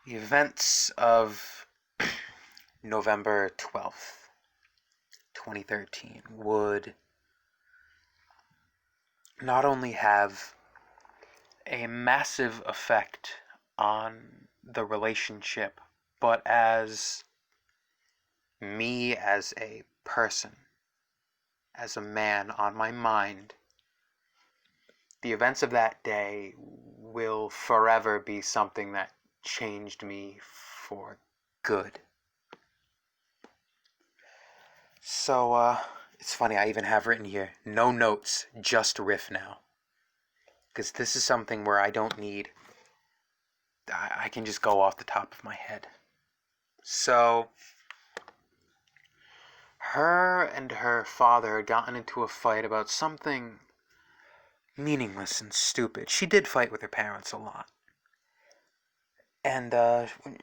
The events of November 12th, 2013 would not only have a massive effect on the relationship, but as me as a person, as a man on my mind, the events of that day will forever be something that changed me for good. So, it's funny, I even have written here, no notes, just riff now. Because this is something where I don't need, I can just go off the top of my head. So, her and her father had gotten into a fight about something meaningless and stupid. She did fight with her parents a lot. And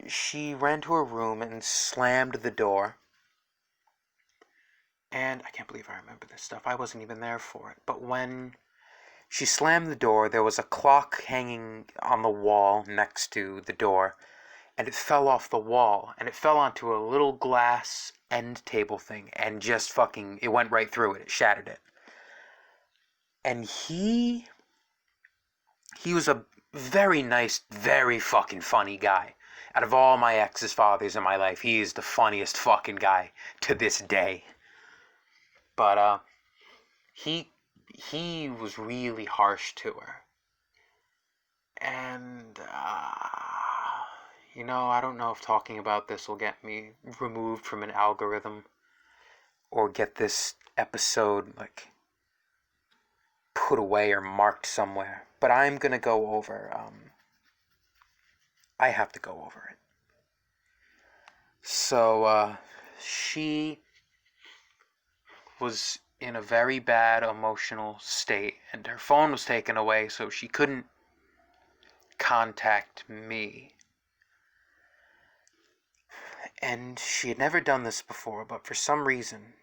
she ran to her room and slammed the door. And I can't believe I remember this stuff. I wasn't even there for it. But when she slammed the door, there was a clock hanging on the wall next to the door, and it fell off the wall, and it fell onto a little glass end table thing, and just fucking, it went right through it. It shattered it. And he was a very nice, very fucking funny guy. Out of all my ex's fathers in my life, he is the funniest fucking guy to this day. But he was really harsh to her. And I don't know if talking about this will get me removed from an algorithm or get this episode put away or marked somewhere. But I'm gonna go over. I have to go over it. So she was in a very bad emotional state, and her phone was taken away, so she couldn't contact me. And she had never done this before, but for some reason,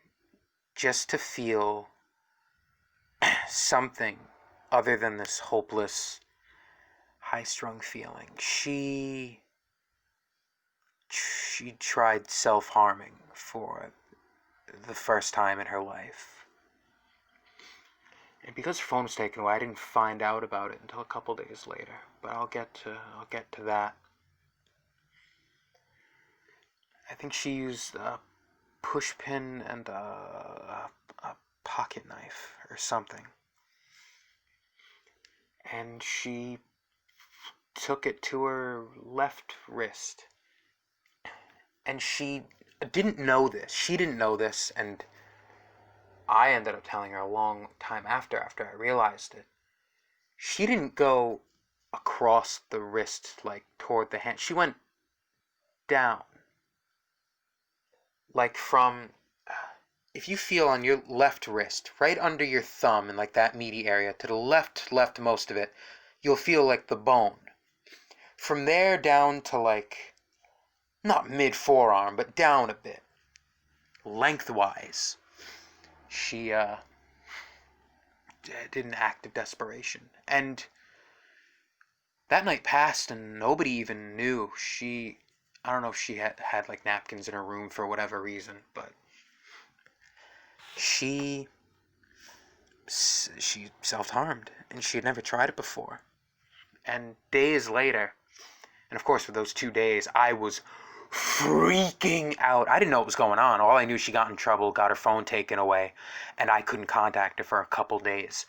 just to feel something other than this hopeless, high-strung feeling, she tried self-harming for the first time in her life. And because her phone was taken away, I didn't find out about it until a couple days later. But I'll get to that. I think she used a push pin and a pocket knife or something. And she took it to her left wrist. And she didn't know this. She didn't know this, and I ended up telling her a long time after I realized it. She didn't go across the wrist, toward the hand. She went down. From, if you feel on your left wrist, right under your thumb and that meaty area, to the leftmost of it, you'll feel the bone. From there down to not mid-forearm, but down a bit. Lengthwise. She did an act of desperation. And that night passed and nobody even knew. I don't know if she had napkins in her room for whatever reason, but she self-harmed, and she had never tried it before. And days later, and of course for those 2 days, I was freaking out. I didn't know what was going on. All I knew, she got in trouble, got her phone taken away, and I couldn't contact her for a couple days.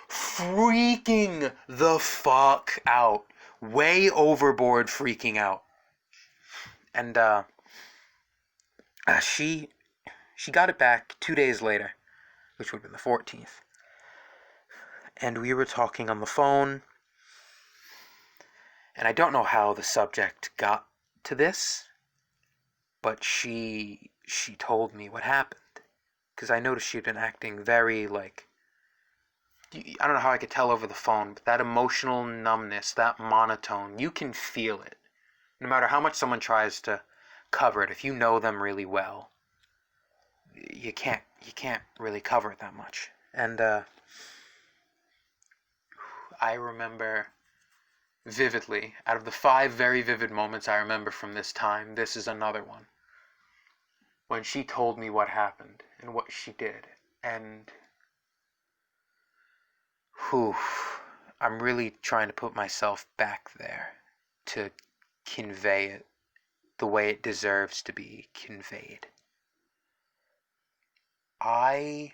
Freaking the fuck out. Way overboard freaking out. And she got it back 2 days later, which would have been the 14th. And we were talking on the phone, and I don't know how the subject got to this, but she told me what happened. Because I noticed she'd been acting very, I don't know how I could tell over the phone, but that emotional numbness, that monotone, you can feel it. No matter how much someone tries to cover it, if you know them really well, you can't really cover it that much. And I remember vividly. Out of the 5 very vivid moments I remember from this time, this is another one. When she told me what happened and what she did. And whew, I'm really trying to put myself back there to convey it the way it deserves to be conveyed. I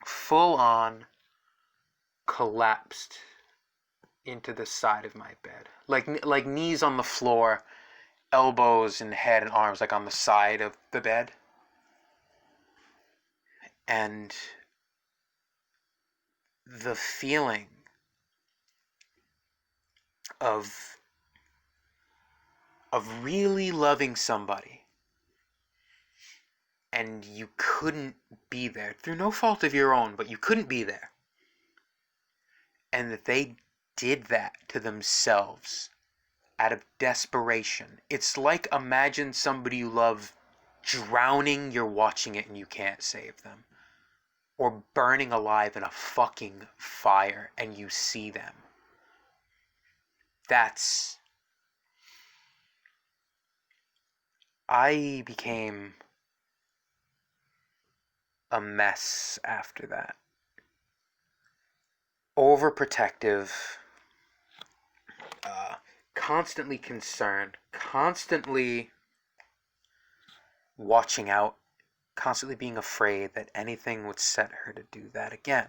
full on collapsed into the side of my bed. Like knees on the floor, elbows and head and arms like on the side of the bed. And the feeling of really loving somebody and you couldn't be there through no fault of your own, but you couldn't be there. And that they did that to themselves out of desperation. It's like, imagine somebody you love drowning, you're watching it and you can't save them. Or burning alive in a fucking fire and you see them. I became a mess after that. Overprotective, constantly concerned, constantly watching out, constantly being afraid that anything would set her to do that again.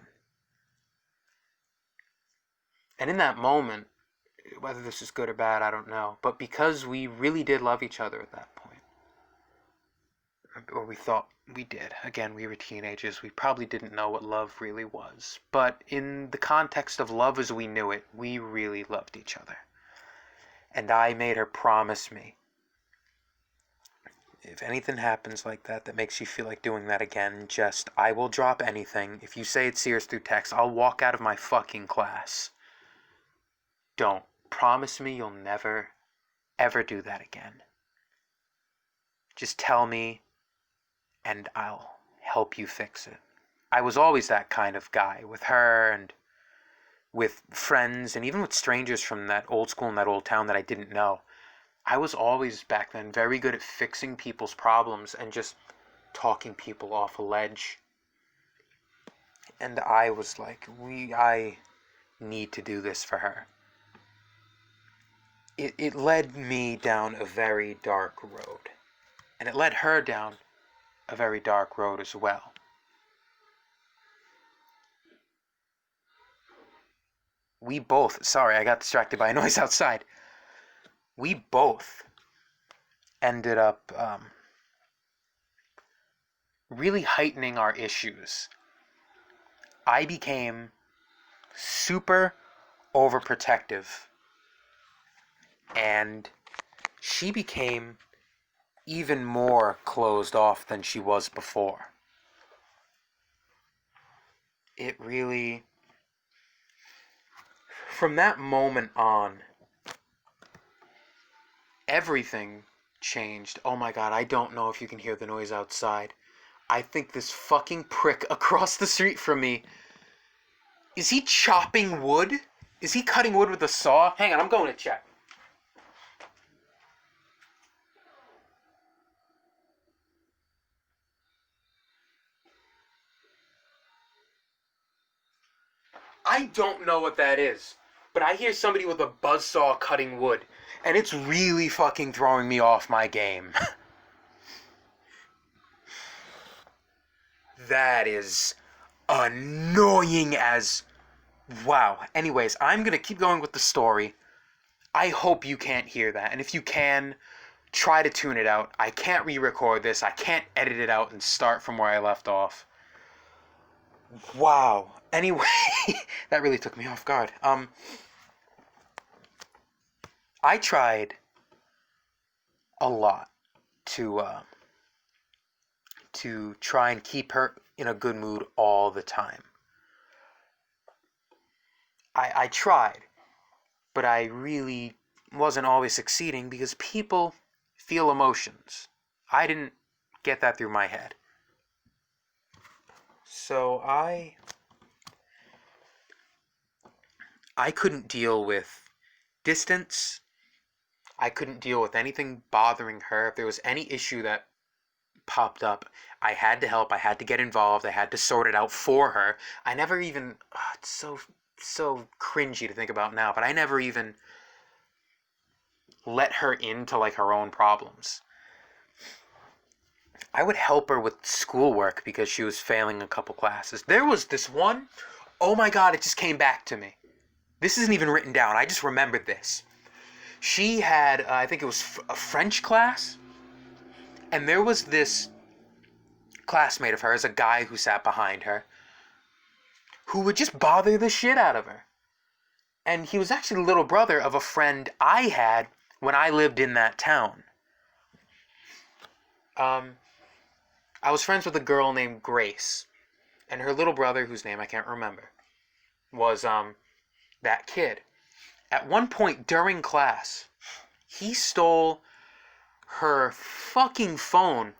And in that moment, whether this is good or bad, I don't know, but because we really did love each other at that point, or we thought we did. Again, we were teenagers. We probably didn't know what love really was. But in the context of love as we knew it, we really loved each other. And I made her promise me, if anything happens like that makes you feel like doing that again, just, I will drop anything. If you say it's serious through text, I'll walk out of my fucking class. Don't. Promise me you'll never, ever do that again. Just tell me, and I'll help you fix it. I was always that kind of guy with her and with friends and even with strangers from that old school and that old town that I didn't know. I was always back then very good at fixing people's problems and just talking people off a ledge. And I was like, I need to do this for her. It led me down a very dark road. And it led her down a very dark road as well. We both, sorry, I got distracted by a noise outside. We both ended up really heightening our issues. I became super overprotective, and she became even more closed off than she was before. It really, from that moment on, everything changed. Oh my god, I don't know if you can hear the noise outside. I think this fucking prick across the street from me, is he chopping wood? Is he cutting wood with a saw? Hang on, I'm going to check. I don't know what that is, but I hear somebody with a buzzsaw cutting wood, and it's really fucking throwing me off my game. That is annoying as... Wow. Anyways, I'm gonna keep going with the story. I hope you can't hear that, and if you can, try to tune it out. I can't re-record this. I can't edit it out and start from where I left off. Wow. Anyway, that really took me off guard. I tried a lot to try and keep her in a good mood all the time. I tried, but I really wasn't always succeeding because people feel emotions. I didn't get that through my head. So I I couldn't deal with distance. I couldn't deal with anything bothering her. If there was any issue that popped up, I had to help. I had to get involved. I had to sort it out for her. I never even, it's so cringy to think about now, but I never even let her into like her own problems. I would help her with schoolwork because she was failing a couple classes. There was this one, oh my god, it just came back to me. This isn't even written down. I just remembered this. She had, I think it was a French class, and there was this classmate of hers, a guy who sat behind her, who would just bother the shit out of her. And he was actually the little brother of a friend I had when I lived in that town. I was friends with a girl named Grace, and her little brother, whose name I can't remember, was that kid. At one point during class, he stole her fucking phone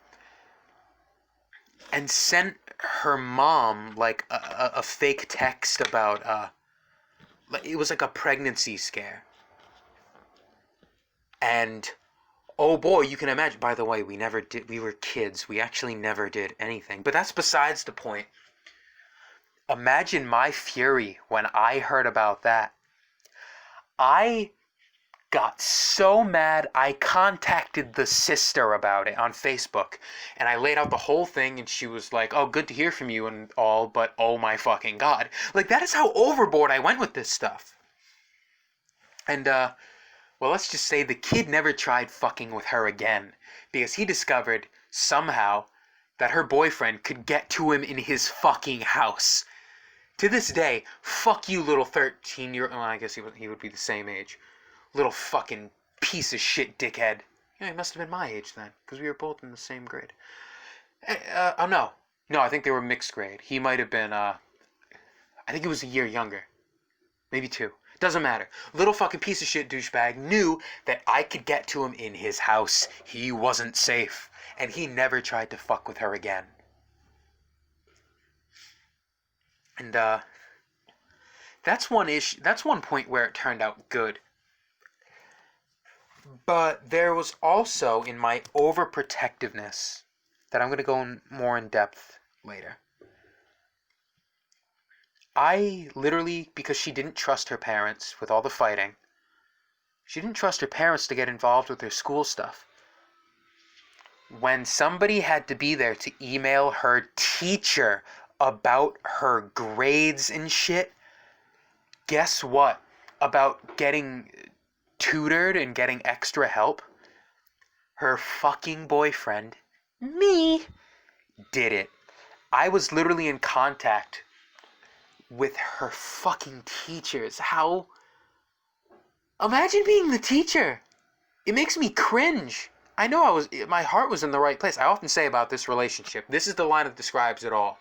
and sent her mom like a fake text about it was like a pregnancy scare. And oh boy, you can imagine. By the way, we were kids. We actually never did anything. But that's besides the point. Imagine my fury when I heard about that. I got so mad, I contacted the sister about it on Facebook. And I laid out the whole thing, and she was like, oh, good to hear from you and all, but oh my fucking god. Like, that is how overboard I went with this stuff. And, well, let's just say the kid never tried fucking with her again, because he discovered, somehow, that her boyfriend could get to him in his fucking house. To this day, fuck you, little 13-year-old, well, I guess he would be the same age. Little fucking piece of shit dickhead. Yeah, he must have been my age then, because we were both in the same grade. Oh, no. No, I think they were mixed grade. He might have been, I think he was a year younger. Maybe 2. Doesn't matter. Little fucking piece of shit douchebag knew that I could get to him in his house. He wasn't safe. And he never tried to fuck with her again. And, that's one issue. That's one point where it turned out good. But there was also, in my overprotectiveness, that I'm going to go more in depth later. I literally, because she didn't trust her parents with all the fighting, she didn't trust her parents to get involved with their school stuff. When somebody had to be there to email her teacher about her grades and shit, guess what? About getting tutored and getting extra help? Her fucking boyfriend, me, did it. I was literally in contact with her fucking teachers. How? Imagine being the teacher. It makes me cringe. I know my heart was in the right place. I often say about this relationship, this is the line that describes it all.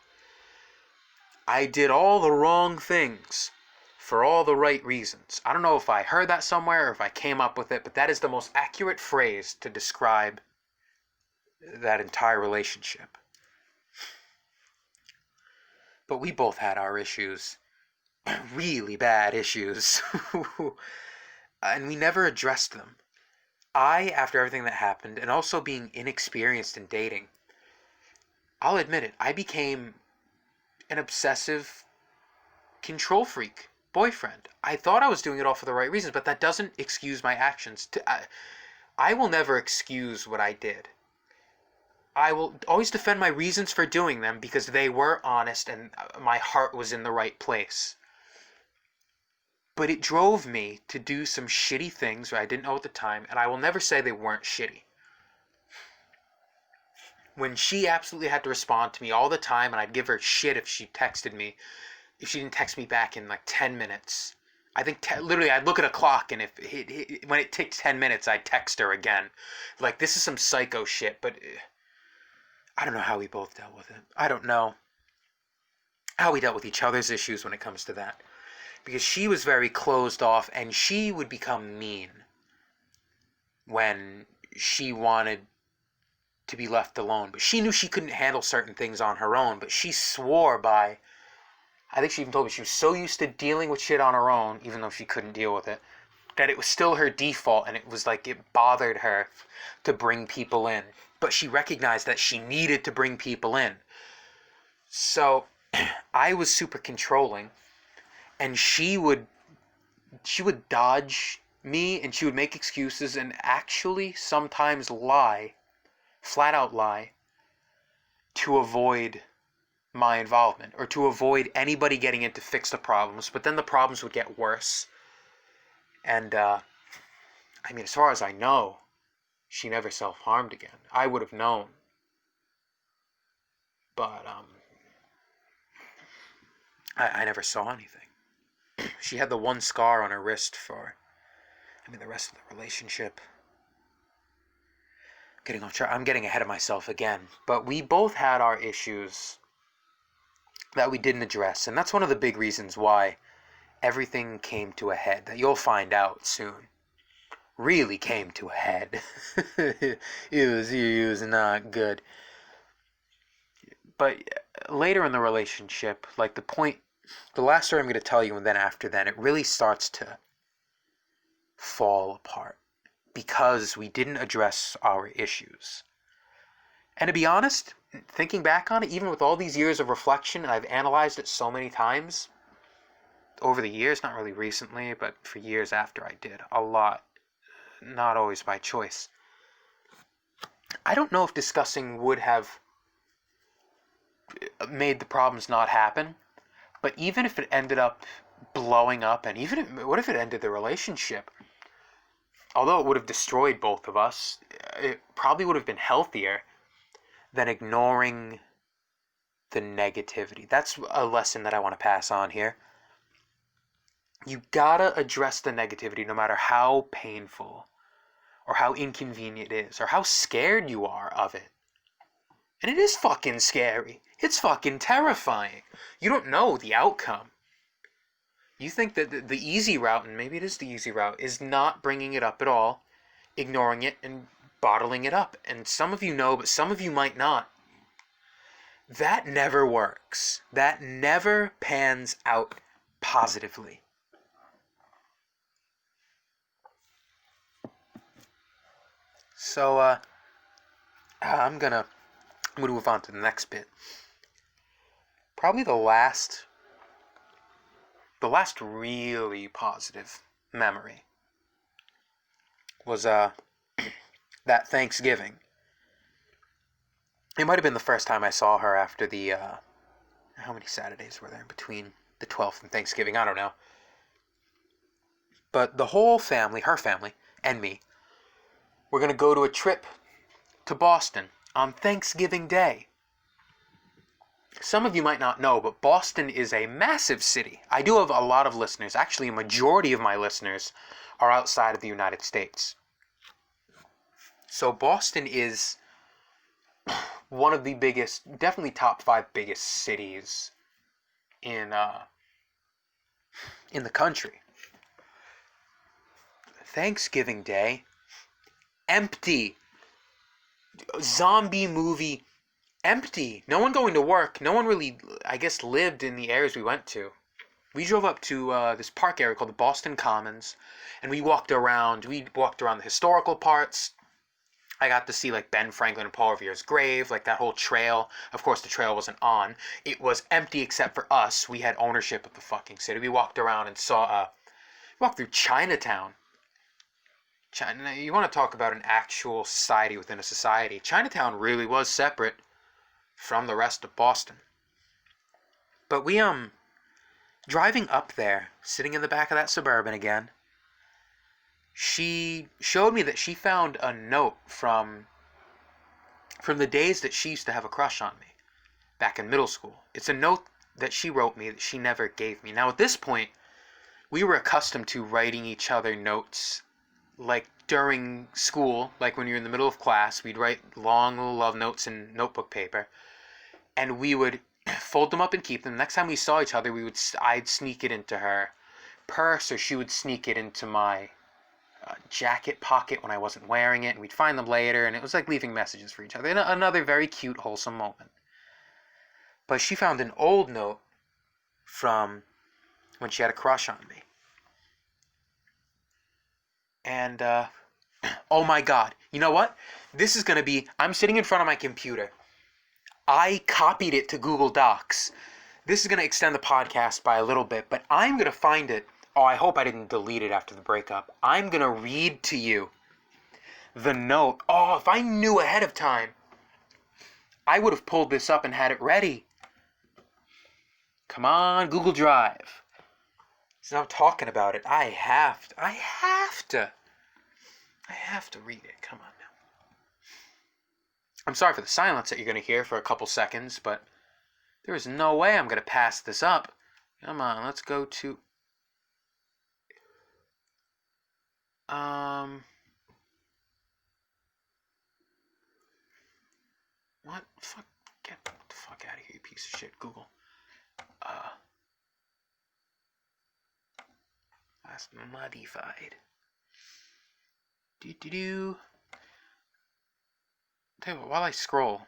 I did all the wrong things for all the right reasons. I don't know if I heard that somewhere or if I came up with it, but that is the most accurate phrase to describe that entire relationship. But we both had our issues. Really bad issues. And we never addressed them. After everything that happened, and also being inexperienced in dating, I'll admit it, I became an obsessive control freak boyfriend. I thought I was doing it all for the right reasons, but that doesn't excuse my actions. I will never excuse what I did. I will always defend my reasons for doing them because they were honest and my heart was in the right place. But it drove me to do some shitty things that I didn't know at the time, and I will never say they weren't shitty. When she absolutely had to respond to me all the time, and I'd give her shit if she texted me, if she didn't text me back in like 10 minutes. I think literally I'd look at a clock, and when it ticked 10 minutes, I'd text her again. Like, this is some psycho shit, but I don't know how we both dealt with it. I don't know how we dealt with each other's issues when it comes to that. Because she was very closed off, and she would become mean when she wanted to be left alone. But she knew she couldn't handle certain things on her own, but she swore by I think she even told me she was so used to dealing with shit on her own, even though she couldn't deal with it, that it was still her default, and it was like it bothered her to bring people in. But she recognized that she needed to bring people in. So I was super controlling, and she would dodge me, and she would make excuses and actually sometimes lie, flat out lie, to avoid my involvement or to avoid anybody getting in to fix the problems. But then the problems would get worse. And I mean, as far as I know, she never self-harmed again. I would have known. But I never saw anything. She had the one scar on her wrist for, the rest of the relationship. I'm getting ahead of myself again. But we both had our issues that we didn't address. And that's one of the big reasons why everything came to a head, that you'll find out soon. Really came to a head. it was not good. But later in the relationship, like the last story I'm going to tell you, and then after that, it really starts to fall apart because we didn't address our issues. And to be honest, thinking back on it, even with all these years of reflection, and I've analyzed it so many times over the years, not really recently, but for years after I did, a lot, not always by choice. I don't know if discussing would have made the problems not happen, but even if it ended up blowing up, and even what if it ended the relationship? Although it would have destroyed both of us, it probably would have been healthier than ignoring the negativity. That's a lesson that I want to pass on here. You gotta address the negativity no matter how painful or how inconvenient it is or how scared you are of it. And it is fucking scary. It's fucking terrifying. You don't know the outcome. You think that the easy route, and maybe it is the easy route, is not bringing it up at all, ignoring it, and bottling it up. And some of you know, but some of you might not. That never works. That never pans out positively. So, I'm gonna move on to the next bit. Probably the last really positive memory was that Thanksgiving. It might have been the first time I saw her after the how many Saturdays were there in between the 12th and Thanksgiving? I don't know. But the whole family, her family, and me, we're going to go to a trip to Boston on Thanksgiving Day. Some of you might not know, but Boston is a massive city. I do have a lot of listeners. Actually, a majority of my listeners are outside of the United States. So Boston is one of the biggest, definitely top 5 biggest cities in the country. Thanksgiving Day, empty. Zombie movie, empty. No one going to work. No one really, I guess, lived in the areas we went to. We drove up to this park area called the Boston Commons, and we walked around. The historical parts. I got to see like Ben Franklin and Paul Revere's grave, like that whole trail. Of course, the trail wasn't on. It was empty except for us. We had ownership of the fucking city. We walked around and walked through Chinatown. You want to talk about an actual society within a society. Chinatown really was separate from the rest of Boston. But we, driving up there, sitting in the back of that Suburban again, she showed me that she found a note from the days that she used to have a crush on me, back in middle school. It's a note that she wrote me that she never gave me. Now, at this point, we were accustomed to writing each other notes like during school, like when you're in the middle of class, we'd write long love notes in notebook paper, and we would fold them up and keep them. Next time we saw each other, I'd sneak it into her purse, or she would sneak it into my jacket pocket when I wasn't wearing it, and we'd find them later, and it was like leaving messages for each other. Another very cute, wholesome moment. But she found an old note from when she had a crush on me. And, oh my God. You know what? This is going to be, I'm sitting in front of my computer. I copied it to Google Docs. This is going to extend the podcast by a little bit, but I'm going to find it. Oh, I hope I didn't delete it after the breakup. I'm going to read to you the note. Oh, if I knew ahead of time, I would have pulled this up and had it ready. Come on, Google Drive. So I'm talking about it. I have to read it. Come on now. I'm sorry for the silence that you're going to hear for a couple seconds, but there is no way I'm going to pass this up. Come on, let's go to... What? Fuck, get the fuck out of here, you piece of shit, Google. That's modified. Do. Tell you what, while I scroll,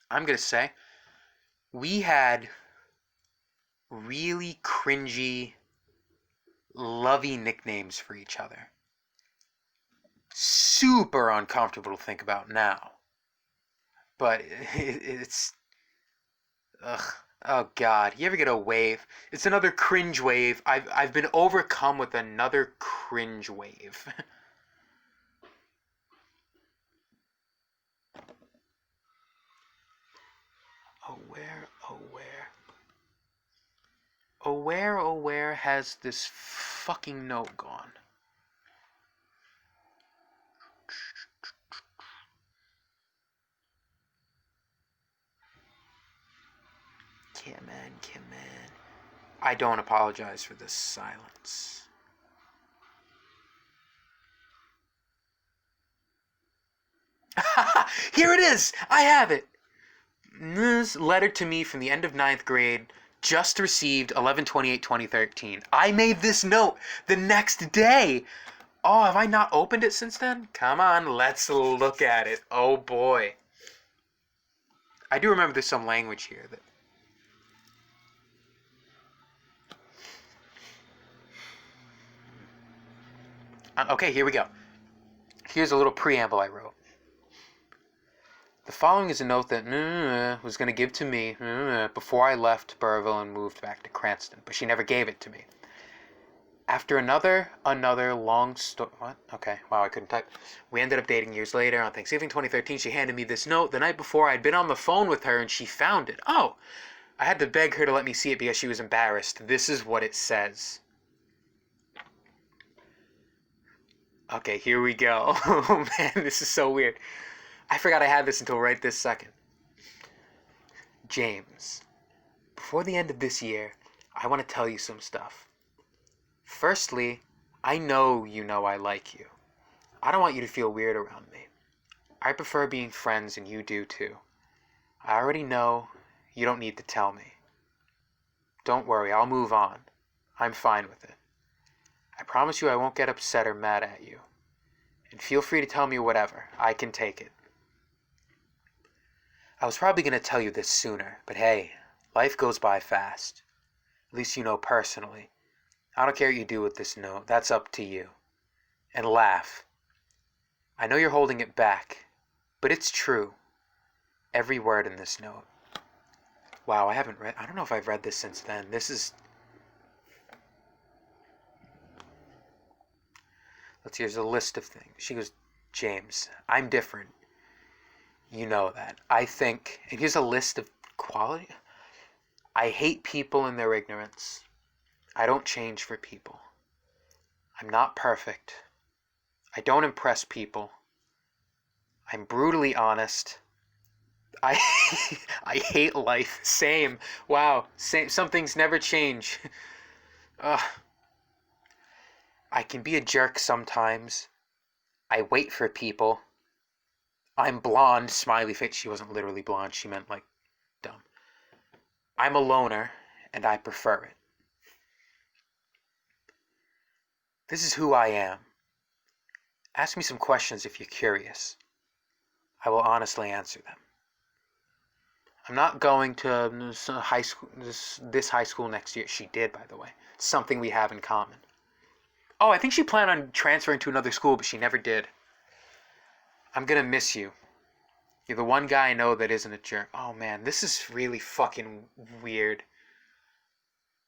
I'm gonna say we had really cringy, lovey nicknames for each other. Super uncomfortable to think about now. But it's... Ugh. Oh God, you ever get a wave? It's another cringe wave. I've been overcome with another cringe wave. Where has this fucking note gone? Come on. I don't apologize for this silence. Here it is! I have it! This letter to me from the end of 9th grade, just received 11/28/2013. I made this note the next day! Oh, have I not opened it since then? Come on, let's look at it. Oh boy. I do remember there's some language here that... Okay, here we go. Here's a little preamble I wrote. The following is a note that was going to give to me before I left Burrville and moved back to Cranston, but she never gave it to me. After another long story... What? Okay, wow, I couldn't type. We ended up dating years later. On Thanksgiving 2013, she handed me this note. The night before, I'd been on the phone with her, and she found it. Oh, I had to beg her to let me see it because she was embarrassed. This is what it says. Okay, here we go. Oh, man, this is so weird. I forgot I had this until right this second. James, before the end of this year, I want to tell you some stuff. Firstly, I know I like you. I don't want you to feel weird around me. I prefer being friends and you do too. I already know. You don't need to tell me. Don't worry, I'll move on. I'm fine with it. I promise you I won't get upset or mad at you. And feel free to tell me whatever. I can take it. I was probably going to tell you this sooner, but hey, life goes by fast. At least you know personally. I don't care what you do with this note. That's up to you. And laugh. I know you're holding it back, but it's true. Every word in this note. Wow, I don't know if I've read this since then. Here's a list of things. She goes, James, I'm different. You know that. I think, and here's a list of quality. I hate people and their ignorance. I don't change for people. I'm not perfect. I don't impress people. I'm brutally honest. I I hate life. Same. Wow. Same. Some things never change. I can be a jerk sometimes. I wait for people. I'm blonde, smiley face. She wasn't literally blonde. She meant like dumb. I'm a loner, and I prefer it. This is who I am. Ask me some questions if you're curious. I will honestly answer them. I'm not going to high school, this high school next year. She did, by the way. Something we have in common. Oh, I think she planned on transferring to another school, but she never did. I'm gonna miss you. You're the one guy I know that isn't a jerk. Oh man, this is really fucking weird.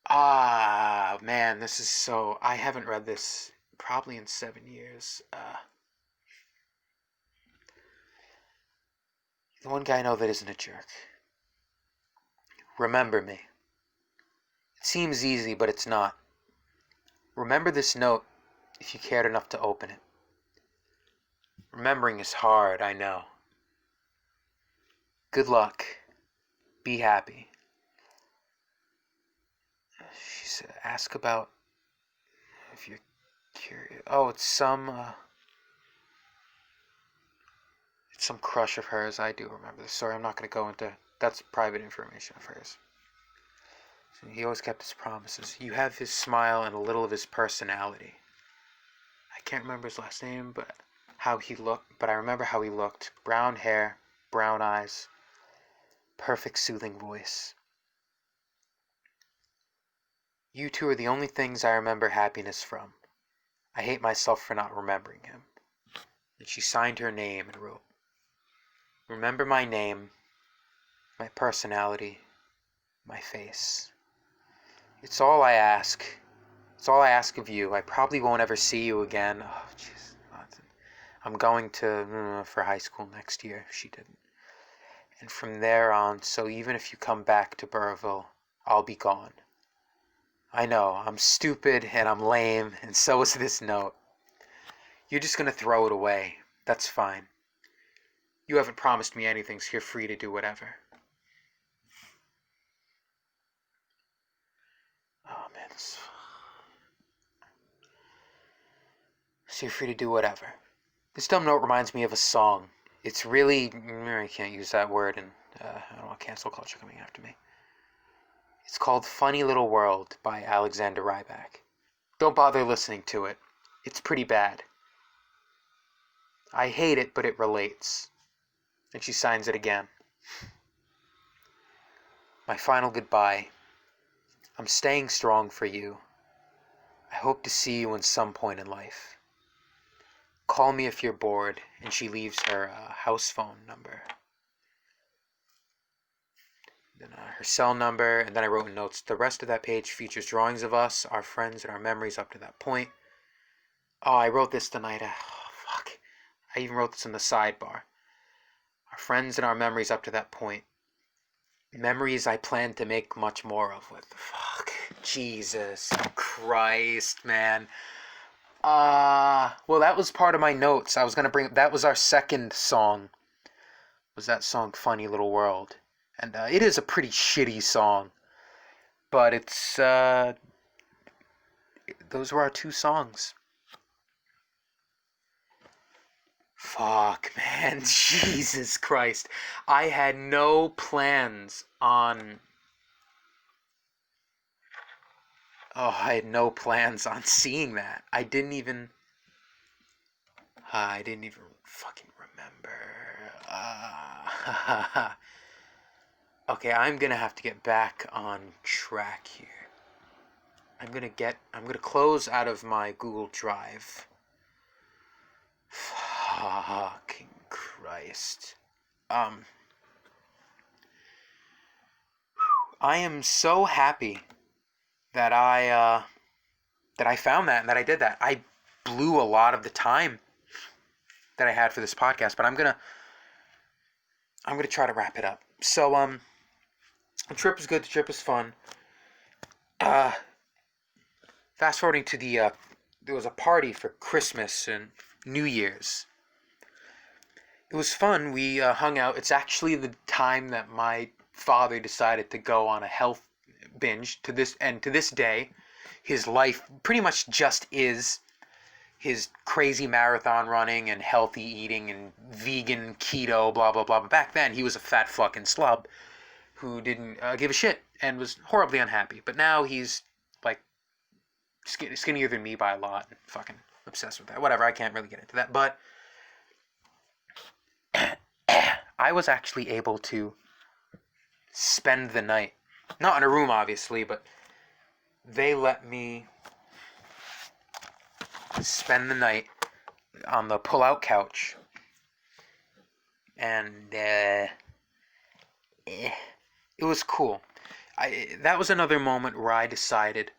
Ah, man, this is so... I haven't read this probably in 7 years. The one guy I know that isn't a jerk. Remember me. It seems easy, but it's not. Remember this note if you cared enough to open it. Remembering is hard, I know. Good luck. Be happy. She said, ask about if you're curious. Oh, it's some crush of hers. I do remember this. Sorry, I'm not going to go into... That's private information of hers. So he always kept his promises. You have his smile and a little of his personality. I can't remember his last name, but I remember how he looked. Brown hair, brown eyes, perfect soothing voice. You two are the only things I remember happiness from. I hate myself for not remembering him. And she signed her name and wrote, remember my name, my personality, my face. It's all I ask. It's all I ask of you. I probably won't ever see you again. Oh, jeez. I'm going to for high school next year, if she didn't. And from there on, so even if you come back to Burrville, I'll be gone. I know, I'm stupid and I'm lame, and so is this note. You're just gonna throw it away. That's fine. You haven't promised me anything, so you're free to do whatever. Oh, man. So you're free to do whatever. This dumb note reminds me of a song. It's really... I can't use that word, and I don't want cancel culture coming after me. It's called Funny Little World by Alexander Rybak. Don't bother listening to it. It's pretty bad. I hate it, but it relates. And she signs it again. My final goodbye. I'm staying strong for you. I hope to see you in some point in life. Call me if you're bored, and she leaves her house phone number. Then her cell number, and then I wrote in notes. The rest of that page features drawings of us, our friends, and our memories up to that point. Oh, I wrote this tonight. Oh, fuck. I even wrote this in the sidebar. Our friends and our memories up to that point. Memories I plan to make much more of. What the fuck? Jesus Christ, man. Well, that was part of my notes. I was gonna bring... That was our second song. Was that song, Funny Little World. And it is a pretty shitty song. But it's, those were our two songs. Fuck, man. Jesus Christ. I had no plans on... Oh, I had no plans on seeing that. I didn't even fucking remember. Okay, I'm gonna have to get back on track here. I'm gonna close out of my Google Drive. Fucking Christ. I am so happy that I found that and that I did that. I blew a lot of the time that I had for this podcast, but I'm gonna try to wrap it up. So the trip was good. The trip was fun. Fast forwarding to there was a party for Christmas and New Year's. It was fun. We hung out. It's actually the time that my father decided to go on a health binge. To this day, his life pretty much just is his crazy marathon running and healthy eating and vegan keto, blah, blah, blah. But back then, he was a fat fucking slub who didn't give a shit and was horribly unhappy. But now he's like skinnier than me by a lot and fucking obsessed with that. Whatever, I can't really get into that. But I was actually able to spend the night. Not in a room, obviously, but they let me spend the night on the pull-out couch. And it was cool. That was another moment where I decided,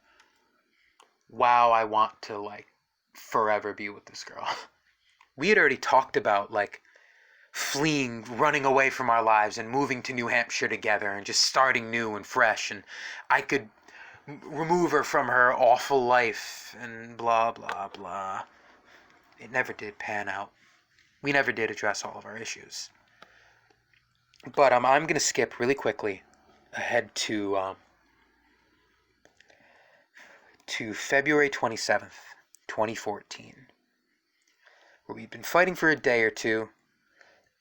wow, I want to, like, forever be with this girl. We had already talked about, like, fleeing, running away from our lives and moving to New Hampshire together and just starting new and fresh, and I could remove her from her awful life and blah, blah, blah. It never did pan out. We never did address all of our issues. But I'm going to skip really quickly ahead to February 27th, 2014, where we've been fighting for a day or two,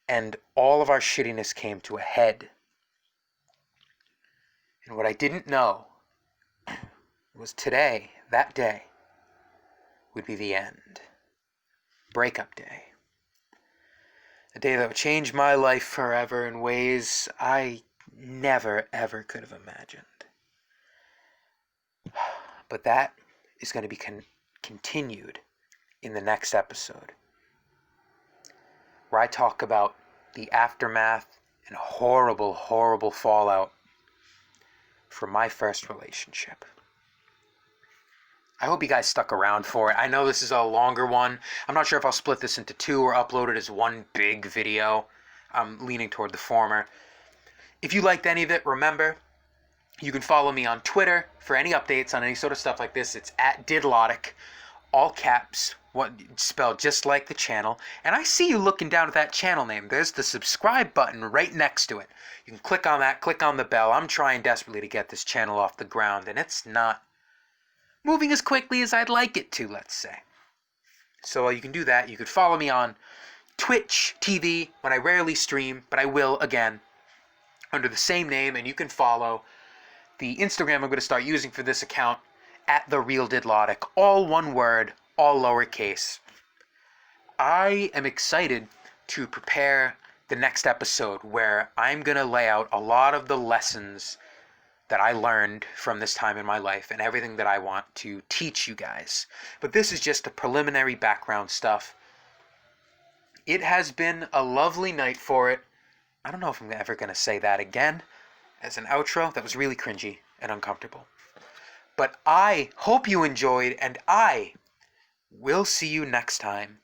and all of our shittiness came to a head. And what I didn't know was today, that day, would be the end. Breakup day. A day that would change my life forever in ways I never, ever could have imagined. But that is going to be continued in the next episode, where I talk about the aftermath and horrible, horrible fallout from my first relationship. I hope you guys stuck around for it. I know this is a longer one. I'm not sure if I'll split this into two or upload it as one big video. I'm leaning toward the former. If you liked any of it, remember, you can follow me on Twitter for any updates on any sort of stuff like this. It's at DIDDLOTIC, all caps, spelled just like the channel. And I see you looking down at that channel name. There's the subscribe button right next to it. You can click on that, click on the bell. I'm trying desperately to get this channel off the ground, and it's not moving as quickly as I'd like it to, let's say. So you can do that. You could follow me on Twitch TV when I rarely stream, but I will again under the same name, and you can follow the Instagram I'm going to start using for this account at @TheRealDiddLotic, all one word, all lowercase. I am excited to prepare the next episode where I'm going to lay out a lot of the lessons that I learned from this time in my life and everything that I want to teach you guys. But this is just the preliminary background stuff. It has been a lovely night for it. I don't know if I'm ever going to say that again as an outro. That was really cringy and uncomfortable. But I hope you enjoyed, and I will see you next time.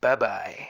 Bye-bye.